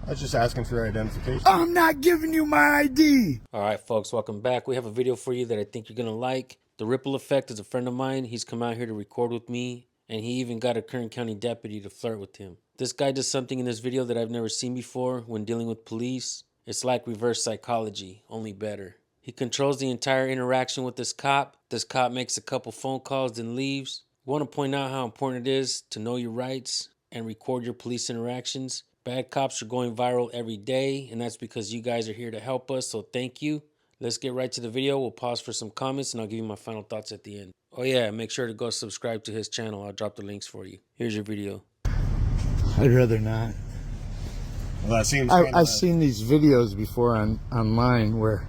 I was just asking for your identification. I'm not giving you my ID. All right, folks, welcome back. We have a video for you that I think you're going to like. The Ripple Effect is a friend of mine. He's come out here to record with me, and he even got a Kern County deputy to flirt with him. This guy does something in this video that I've never seen before when dealing with police. It's like reverse psychology, only better. He controls the entire interaction with this cop. This cop makes a couple phone calls, then leaves. I want to point out how important it is to know your rights and record your police interactions. Bad cops are going viral every day, and that's because you guys are here to help us, so thank you. Let's get right to the video. We'll pause for some comments, and I'll give you my final thoughts at the end. Oh yeah, make sure to go subscribe to his channel. I'll drop the links for you. Here's your video. I'd rather not. Well, that seems I've seen these videos before online where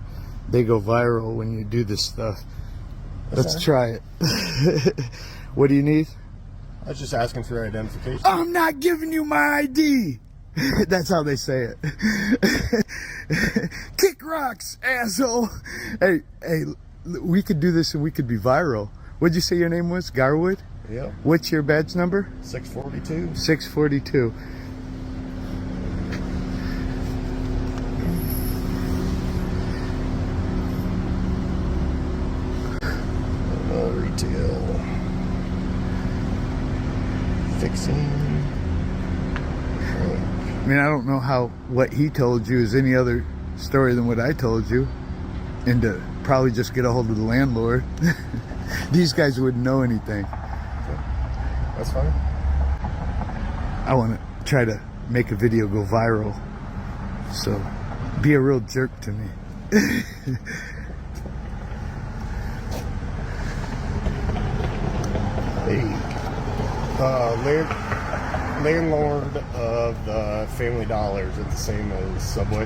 they go viral when you do this stuff. Let's try it. What do you need? I was just asking for your identification. I'm not giving you my ID. That's how they say it. Kick rocks, asshole. Hey, we could do this and we could be viral. What'd you say your name was? Garwood? Yep. What's your badge number? 642. 642. Retail. Fixing. I mean, I don't know how what he told you is any other story than what I told you, and to probably just get a hold of the landlord. These guys wouldn't know anything. That's fine. I want to try to make a video go viral, so be a real jerk to me. Hey, landlord of the Family Dollar, is it the same as Subway?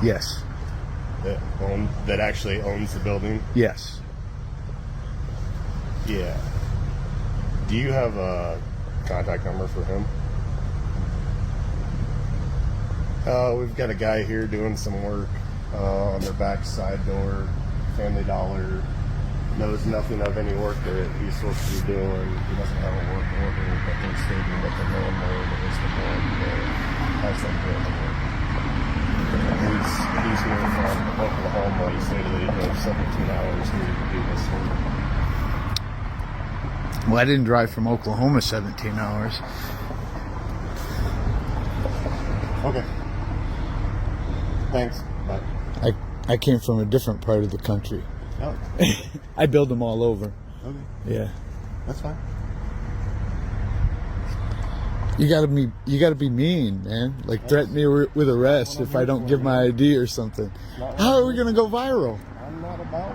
Yes. That actually owns the building? Yes. Yeah. Do you have a contact number for him? We've got a guy here doing some work on their back side door. Family Dollar knows nothing of any work that he's supposed to be doing. He doesn't have a work order, but they're stating that the landlord is the one that has them doing the work. He's here from Oklahoma. He stated that he drove 17 hours here to do this work. Well, I didn't drive from Oklahoma 17 hours. Okay. Thanks. Bye. I came from a different part of the country. Oh. I build them all over. Okay. Yeah. That's fine. You gotta be mean, man. Like threaten me with arrest if I don't give my ID or something. How are we gonna go viral? I'm not about.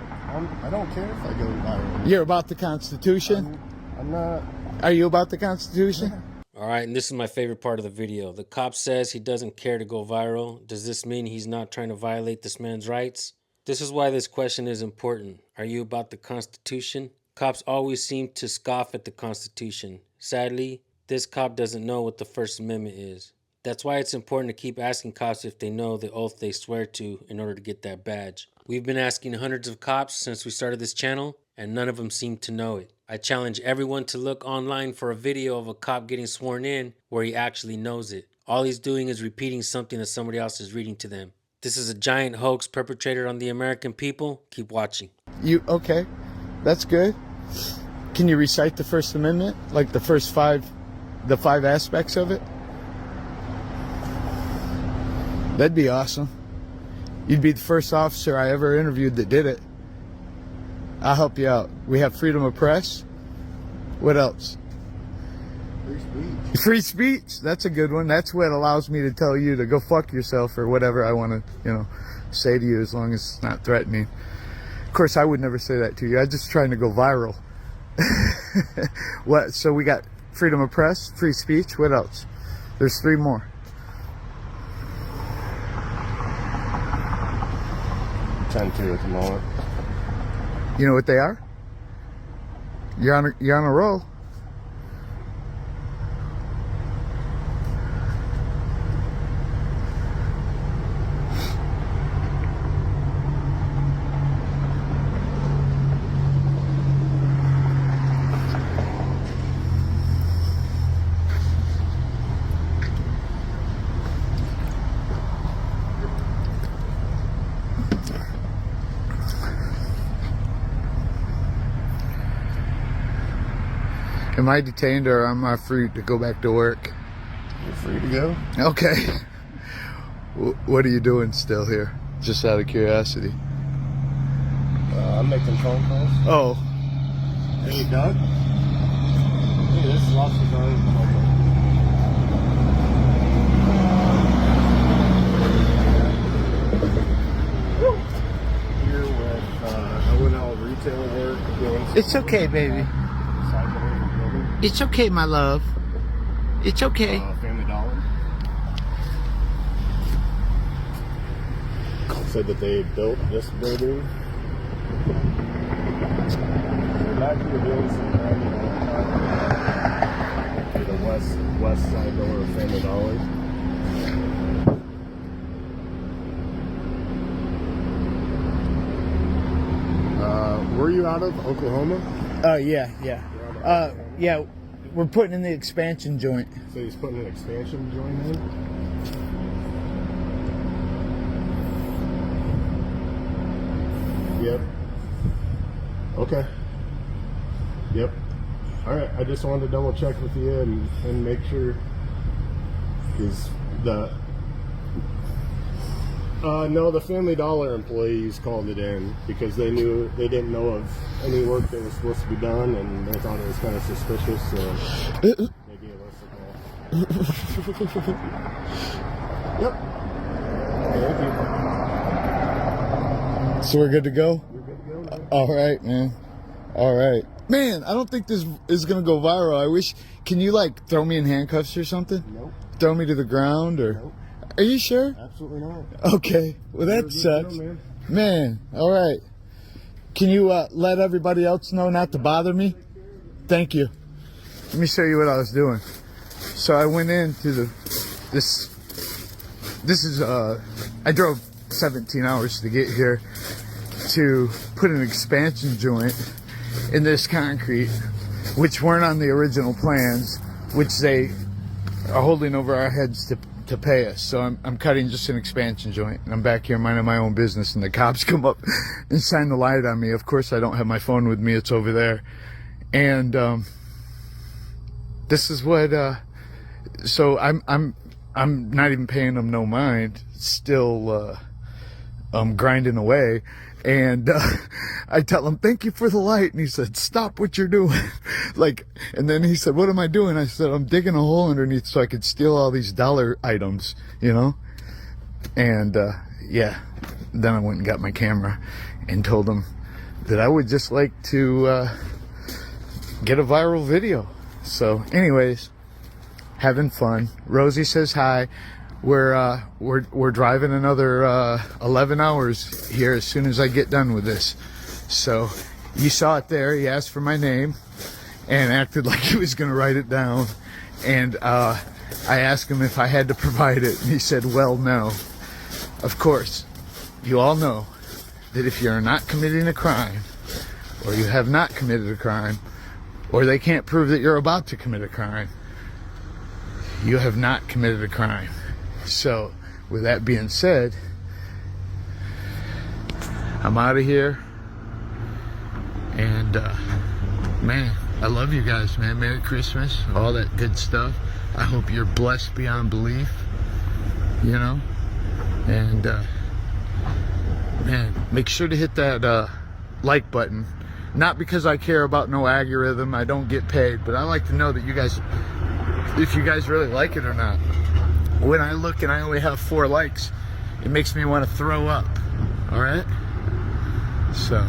I don't care if I go viral. You're about the Constitution? I'm not. Are you about the Constitution? All right, and this is my favorite part of the video. The cop says he doesn't care to go viral. Does this mean he's not trying to violate this man's rights? This is why this question is important. Are you about the Constitution? Cops always seem to scoff at the Constitution. Sadly, this cop doesn't know what the First Amendment is. That's why it's important to keep asking cops if they know the oath they swear to in order to get that badge. We've been asking hundreds of cops since we started this channel, and none of them seem to know it. I challenge everyone to look online for a video of a cop getting sworn in where he actually knows it. All he's doing is repeating something that somebody else is reading to them. This is a giant hoax perpetrated on the American people. Keep watching. Okay, that's good. Can you recite the First Amendment? Like the five aspects of it? That'd be awesome. You'd be the first officer I ever interviewed that did it. I'll help you out. We have freedom of press. What else? Free speech. Free speech. That's a good one. That's what allows me to tell you to go fuck yourself or whatever I want to, say to you, as long as it's not threatening. Of course, I would never say that to you. I'm just trying to go viral. What? So we got freedom of press, free speech. What else? There's 3 more. 10-2 at the moment. You know what they are? You're on a roll. Am I detained or am I free to go back to work? You're free to go. Okay. What are you doing still here? Just out of curiosity. I'm making phone calls. Oh. Hey, Doug. Hey, this is Officer Brian. Here with O&L retail work. It's okay, baby. It's okay, my love. It's okay. Family Dollar. Said that they built this building. They're back here doing some to the west side door of Family Dollar. Were you out of Oklahoma? Yeah. Yeah, we're putting in the expansion joint. So he's putting an expansion joint in? Yep. Okay. Yep. Alright, I just wanted to double check with you and make sure. Because no, the Family Dollar employees called it in because they didn't know of any work that was supposed to be done and they thought it was kind of suspicious, so they gave us a call. Yep. Thank you. So we're good to go? You're good to go, man. All right, man. All right. Man, I don't think this is going to go viral. I wish, can you like throw me in handcuffs or something? Nope. Throw me to the ground or? Nope. Are you sure? Absolutely not. Okay. Well, You're that good to sucks. go, man. Man, all right. Can you let everybody else know not to bother me? Thank you. Let me show you what I was doing. So I went into this is I drove 17 hours to get here to put an expansion joint in this concrete, which weren't on the original plans, which they are holding over our heads to pay us. So I'm cutting just an expansion joint, and I'm back here minding my own business, and the cops come up and shine the light on me. Of course, I don't have my phone with me; it's over there. And this is what. So I'm not even paying them no mind. Still, grinding away. And I tell him, thank you for the light. And he said, stop what you're doing. And then he said, what am I doing? I said, I'm digging a hole underneath so I could steal all these dollar items, you know? And, yeah, then I went and got my camera and told him that I would just like to, get a viral video. So anyways, having fun. Rosie says hi. We're driving another 11 hours here as soon as I get done with this. So you saw it there. He asked for my name and acted like he was going to write it down. And I asked him if I had to provide it, and he said, well, no. Of course, you all know that if you're not committing a crime, or you have not committed a crime, or they can't prove that you're about to commit a crime, you have not committed a crime. So, with that being said, I'm out of here. And, man, I love you guys, man. Merry Christmas, all that good stuff. I hope you're blessed beyond belief, you know? And, man, make sure to hit that like button. Not because I care about no algorithm, I don't get paid, but I like to know that you guys, if you guys really like it or not. When I look and I only have 4 likes, it makes me want to throw up. All right? So,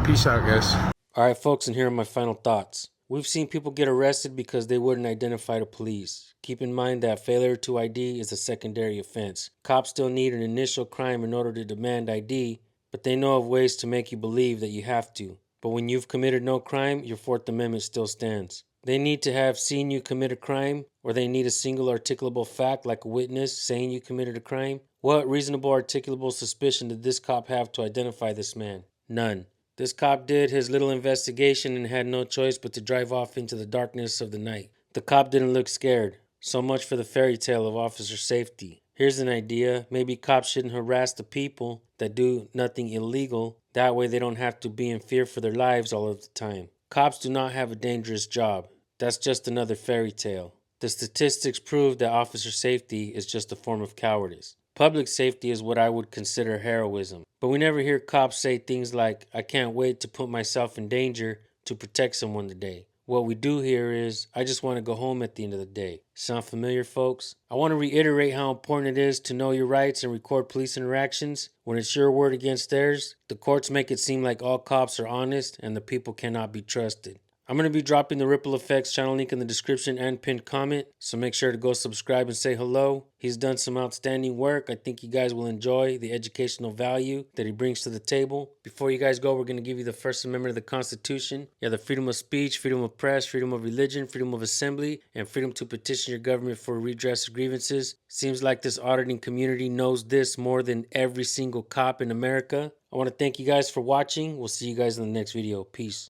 peace out, guys. All right, folks, and here are my final thoughts. We've seen people get arrested because they wouldn't identify the police. Keep in mind that failure to ID is a secondary offense. Cops still need an initial crime in order to demand ID, but they know of ways to make you believe that you have to. But when you've committed no crime, your Fourth Amendment still stands. They need to have seen you commit a crime, or they need a single articulable fact like a witness saying you committed a crime. What reasonable articulable suspicion did this cop have to identify this man? None. This cop did his little investigation and had no choice but to drive off into the darkness of the night. The cop didn't look scared. So much for the fairy tale of officer safety. Here's an idea. Maybe cops shouldn't harass the people that do nothing illegal. That way they don't have to be in fear for their lives all of the time. Cops do not have a dangerous job. That's just another fairy tale. The statistics prove that officer safety is just a form of cowardice. Public safety is what I would consider heroism. But we never hear cops say things like, I can't wait to put myself in danger to protect someone today. What we do hear is, I just want to go home at the end of the day. Sound familiar, folks? I want to reiterate how important it is to know your rights and record police interactions. When it's your word against theirs, the courts make it seem like all cops are honest and the people cannot be trusted. I'm going to be dropping the Ripple Effects channel link in the description and pinned comment, so make sure to go subscribe and say hello. He's done some outstanding work. I think you guys will enjoy the educational value that he brings to the table. Before you guys go, we're going to give you the First Amendment of the Constitution. You have the freedom of speech, freedom of press, freedom of religion, freedom of assembly, and freedom to petition your government for redress of grievances. Seems like this auditing community knows this more than every single cop in America. I want to thank you guys for watching. We'll see you guys in the next video. Peace.